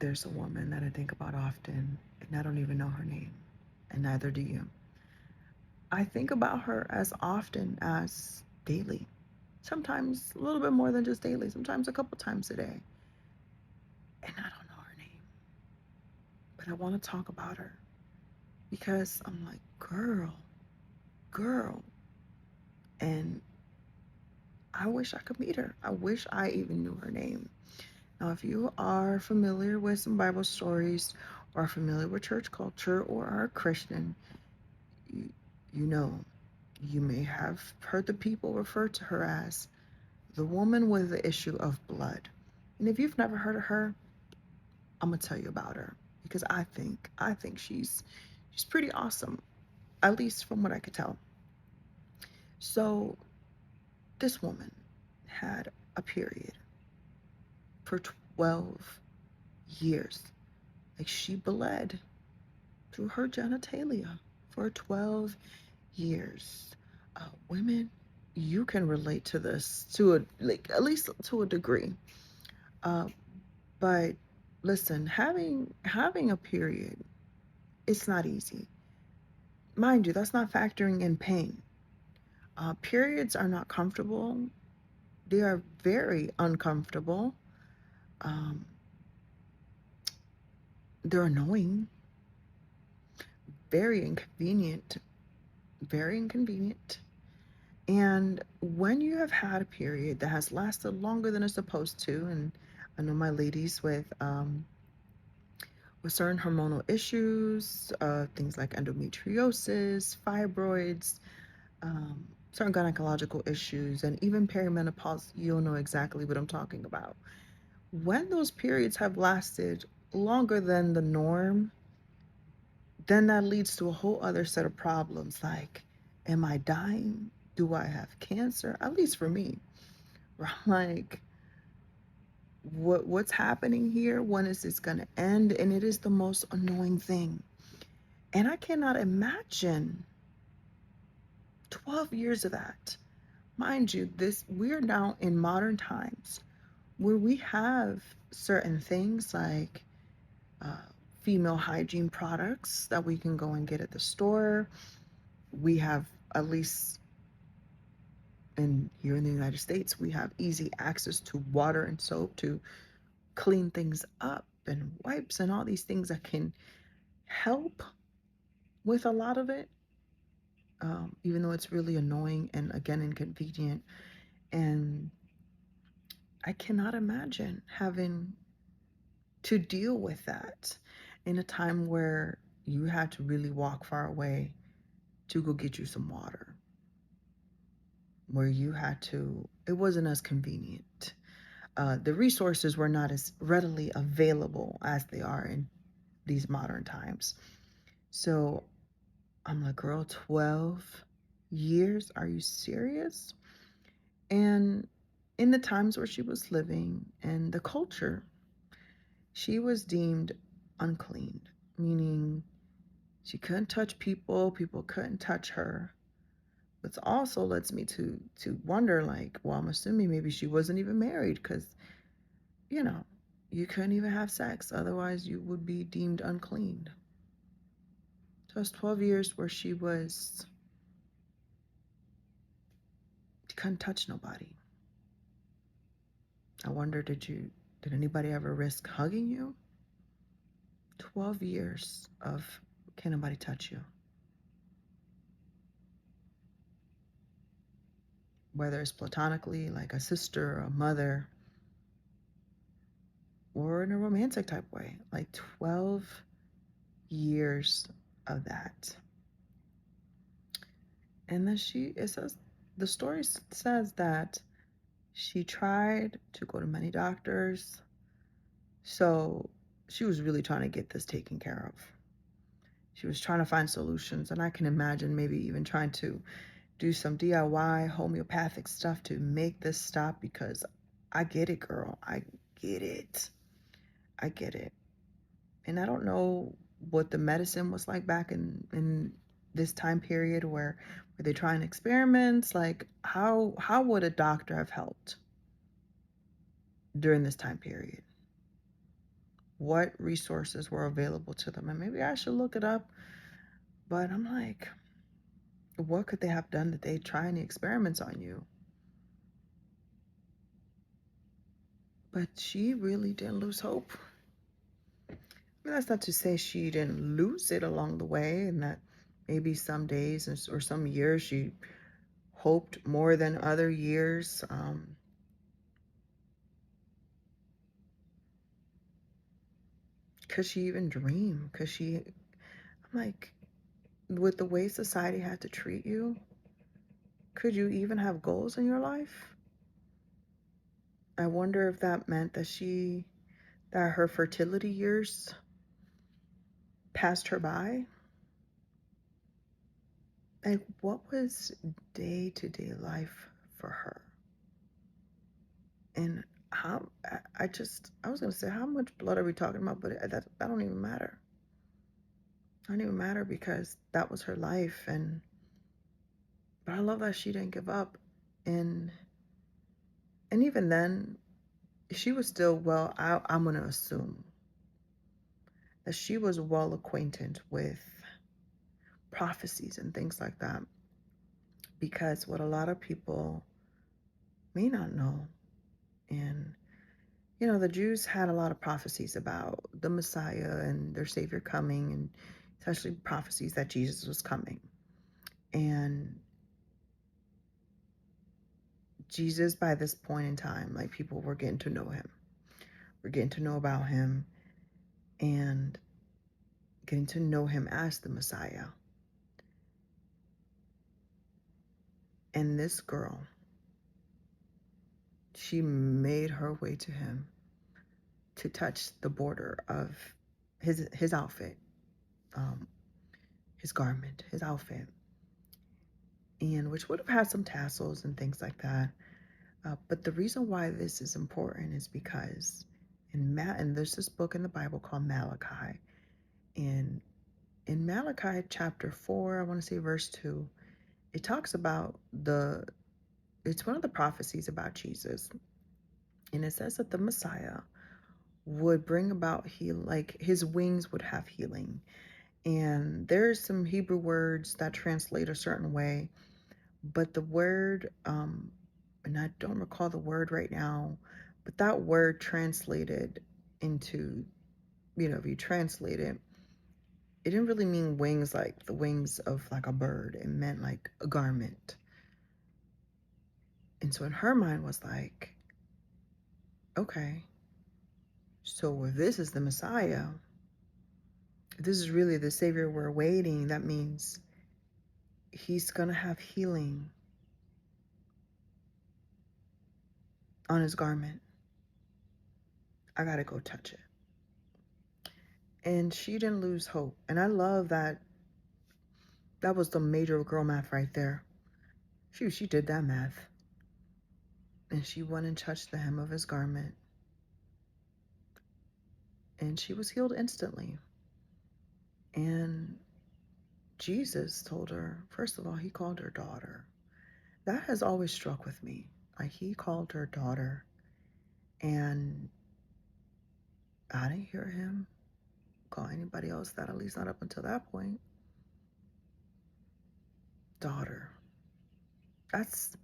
There's a woman that I think about often, and I don't even know her name, and neither do you. I think about her as often as daily, sometimes a little bit more than just daily, sometimes a couple times a day, and I don't know her name, but I want to talk about her because I'm like, girl, and I wish I could meet her. I wish I even knew her name. Now, if you are familiar with some Bible stories or familiar with church culture or are a Christian, you, you know, you may have heard the people refer to her as the woman with the issue of blood. And if you've never heard of her, I'm gonna tell you about her because I think she's pretty awesome, at least from what I could tell. So this woman had a period for 12 years. Like she bled through her genitalia for 12 years. Women, you can relate to this to a like at least to a degree. Uh, but listen, having a period, it's not easy. Mind you, that's not factoring in pain. Periods are not comfortable. They are very uncomfortable. Um, they're annoying, very inconvenient, very inconvenient. And when you have had a period that has lasted longer than it's supposed to, and I know my ladies with certain hormonal issues, things like endometriosis, fibroids, certain gynecological issues, and even perimenopause, you'll know exactly what I'm talking about. When those periods have lasted longer than the norm, then that leads to a whole other set of problems like, am I dying? Do I have cancer? At least for me. Like, what's happening here? When is this gonna end? And it is the most annoying thing. And I cannot imagine 12 years of that. Mind you, this we're now in modern times where we have certain things like uh, female hygiene products that we can go and get at the store. We have, at least here in the United States, we have easy access to water and soap to clean things up and wipes and all these things that can help with a lot of it, even though it's really annoying and again inconvenient. And I cannot imagine having to deal with that in a time where you had to really walk far away to go get you some water, where you had to, it wasn't as convenient. The resources were not as readily available as they are in these modern times. So I'm like, girl, 12 years? Are you serious? And in the times where she was living and the culture, she was deemed unclean, meaning she couldn't touch people, people couldn't touch her. Which also lets me to wonder, like, well, I'm assuming maybe she wasn't even married because, you know, you couldn't even have sex. Otherwise, you would be deemed unclean. So it's 12 years where she couldn't touch nobody. I wonder, did anybody ever risk hugging you? 12 years of can't nobody touch you. Whether it's platonically, like a sister or a mother, or in a romantic type way. Like 12 years of that. And then it says, the story says that she tried to go to many doctors. So she was really trying to get this taken care of. She was trying to find solutions. And I can imagine maybe even trying to do some DIY homeopathic stuff to make this stop because I get it, girl. I get it. I get it. And I don't know what the medicine was like back in this time period where were they trying experiments? Like how would a doctor have helped during this time period? what resources were available to them. And maybe I should look it up. But I'm like, what could they have done? Did they try any experiments on you? But she really didn't lose hope. I mean, that's not to say she didn't lose it along the way, and that maybe some days or some years she hoped more than other years. Could she even dream? I'm like, with the way society had to treat you, could you even have goals in your life? I wonder if that meant that her fertility years passed her by. Like, what was day-to-day life for her? And I was gonna say, how much blood are we talking about? But that don't even matter. That don't even matter because that was her life. But I love that she didn't give up. And even then, she was still, well, I'm gonna assume that she was well acquainted with prophecies and things like that. Because what a lot of people may not know, and the Jews had a lot of prophecies about the Messiah and their Savior coming, and especially prophecies that Jesus was coming. And Jesus, by this point in time, like, people were getting to know him. We're getting to know about him and getting to know him as the Messiah. And this girl, she made her way to him to touch the border of his outfit, his garment, his outfit, and which would have had some tassels and things like that. But the reason why this is important is because and there's this book in the Bible called Malachi, and in Malachi chapter 4, I want to say verse 2, it talks about it's one of the prophecies about Jesus, and it says that the Messiah would bring about healing, like his wings would have healing. And there's some Hebrew words that translate a certain way, but the word, and I don't recall the word right now, but that word translated into, if you translate it, it didn't really mean wings like the wings of like a bird. It meant like a garment. And so in her mind was like, okay, so if this is the Messiah, if this is really the Savior we're awaiting, that means he's going to have healing on his garment. I got to go touch it. And she didn't lose hope. And I love that. That was the major girl math right there. She did that math. And she went and touched the hem of his garment. And she was healed instantly. And Jesus told her, first of all, he called her daughter. That has always struck with me. Like, he called her daughter. And I didn't hear him call anybody else that, at least not up until that point. Daughter. That's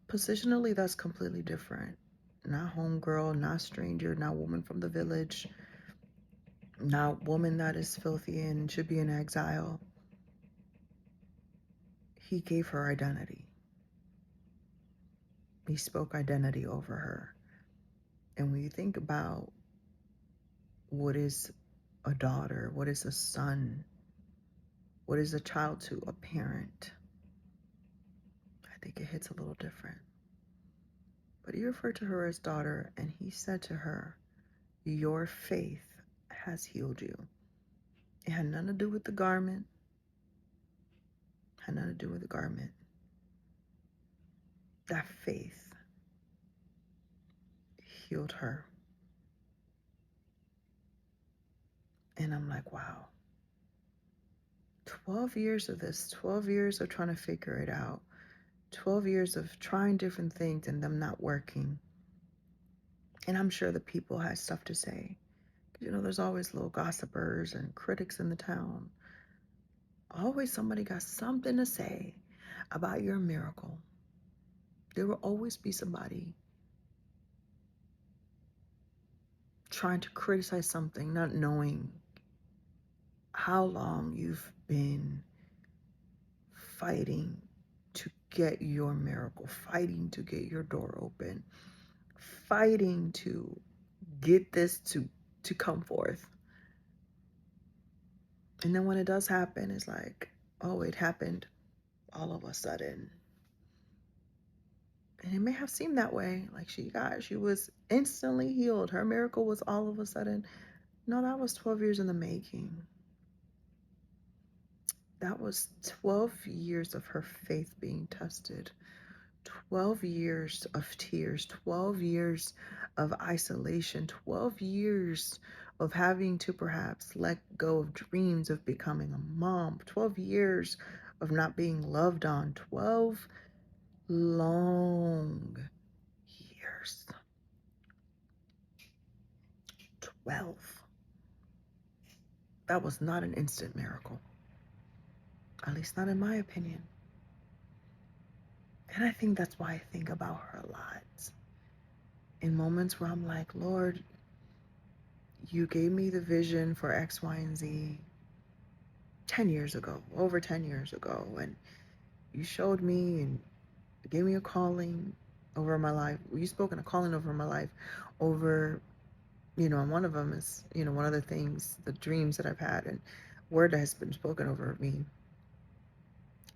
positionally, that's completely different. Not homegirl, not stranger, not woman from the village, not woman that is filthy and should be in exile. He gave her identity. He spoke identity over her. And when you think about what is a daughter, what is a son, what is a child to a parent, I think it hits a little different. But he referred to her as daughter, and he said to her, your faith has healed you. It had nothing to do with the garment. Had nothing to do with the garment. That faith healed her. And I'm like, wow. 12 years of this, 12 years of trying to figure it out, 12 years of trying different things and them not working. And I'm sure the people had stuff to say. You know, there's always little gossipers and critics in the town. Always somebody got something to say about your miracle. There will always be somebody trying to criticize something, not knowing how long you've been fighting to get your miracle, fighting to get your door open, fighting to get this to come forth. And then when it does happen, it's like, oh, it happened all of a sudden. And it may have seemed that way, like she was instantly healed. Her miracle was all of a sudden. No, that was 12 years in the making. That was 12 years of her faith being tested. 12 years of tears, 12 years of isolation, 12 years of having to perhaps let go of dreams of becoming a mom, 12 years of not being loved on, 12 long years. 12. That was not an instant miracle, at least not in my opinion. And I think that's why I think about her a lot. In moments where I'm like, Lord, you gave me the vision for X, Y, and Z 10 years ago, over 10 years ago, and you showed me and gave me a calling over my life. You spoken a calling over my life over, and one of them is, one of the things, the dreams that I've had and word that has been spoken over me.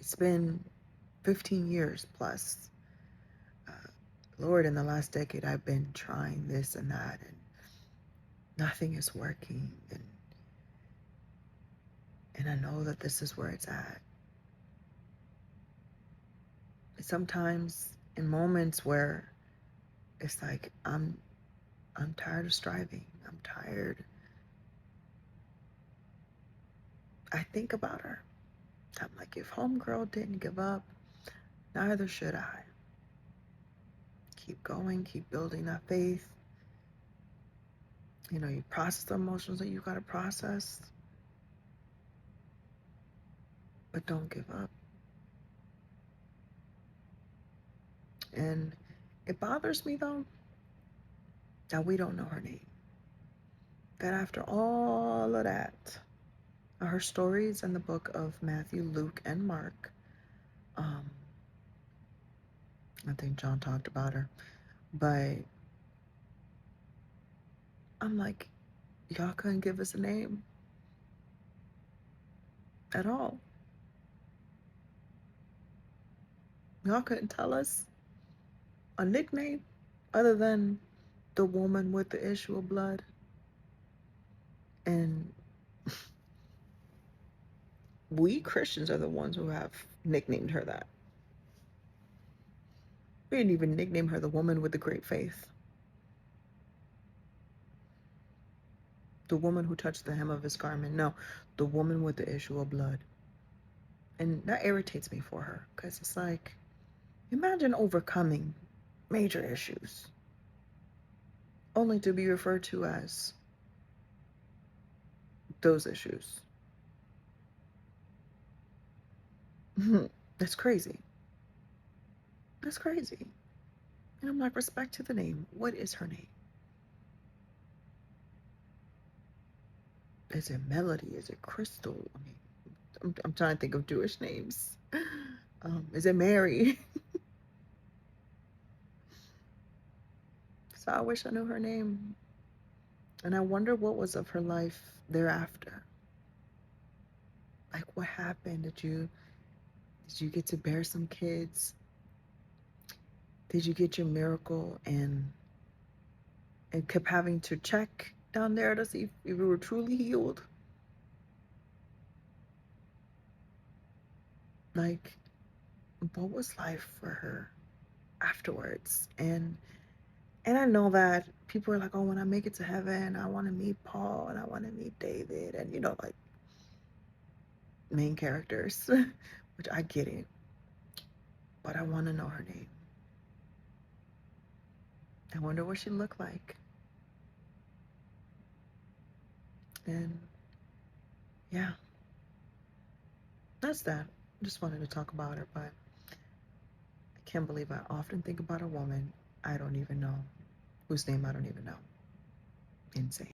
It's been 15 years plus. Lord, in the last decade, I've been trying this and that, and nothing is working. And I know that this is where it's at. Sometimes in moments where it's like I'm tired of striving. I'm tired. I think about her. I'm like, if homegirl didn't give up, neither should I. Keep going, keep building that faith. You process the emotions that you gotta process, but don't give up. And it bothers me though that we don't know her name. That after all of that, her stories in the book of Matthew, Luke, and Mark, I think John talked about her, but I'm like, y'all couldn't give us a name at all. Y'all couldn't tell us a nickname other than the woman with the issue of blood. And we Christians are the ones who have nicknamed her that. We didn't even nickname her the woman with the great faith. The woman who touched the hem of his garment. No, the woman with the issue of blood. And that irritates me for her, because it's like, imagine overcoming major issues only to be referred to as those issues. That's crazy. That's crazy. And I'm like, respect to the name. What is her name? Is it Melody? Is it Crystal? I mean, I'm trying to think of Jewish names. Is it Mary? So I wish I knew her name. And I wonder what was of her life thereafter. Like, what happened? Did you get to bear some kids? Did you get your miracle and kept having to check down there to see if you were truly healed? Like, what was life for her afterwards? And I know that people are like, oh, when I make it to heaven, I want to meet Paul and I want to meet David, and like main characters, which I get it, but I want to know her name. I wonder what she looked like. And yeah, that's that. Just wanted to talk about her, but I can't believe I often think about a woman I don't even know, whose name I don't even know. Insane.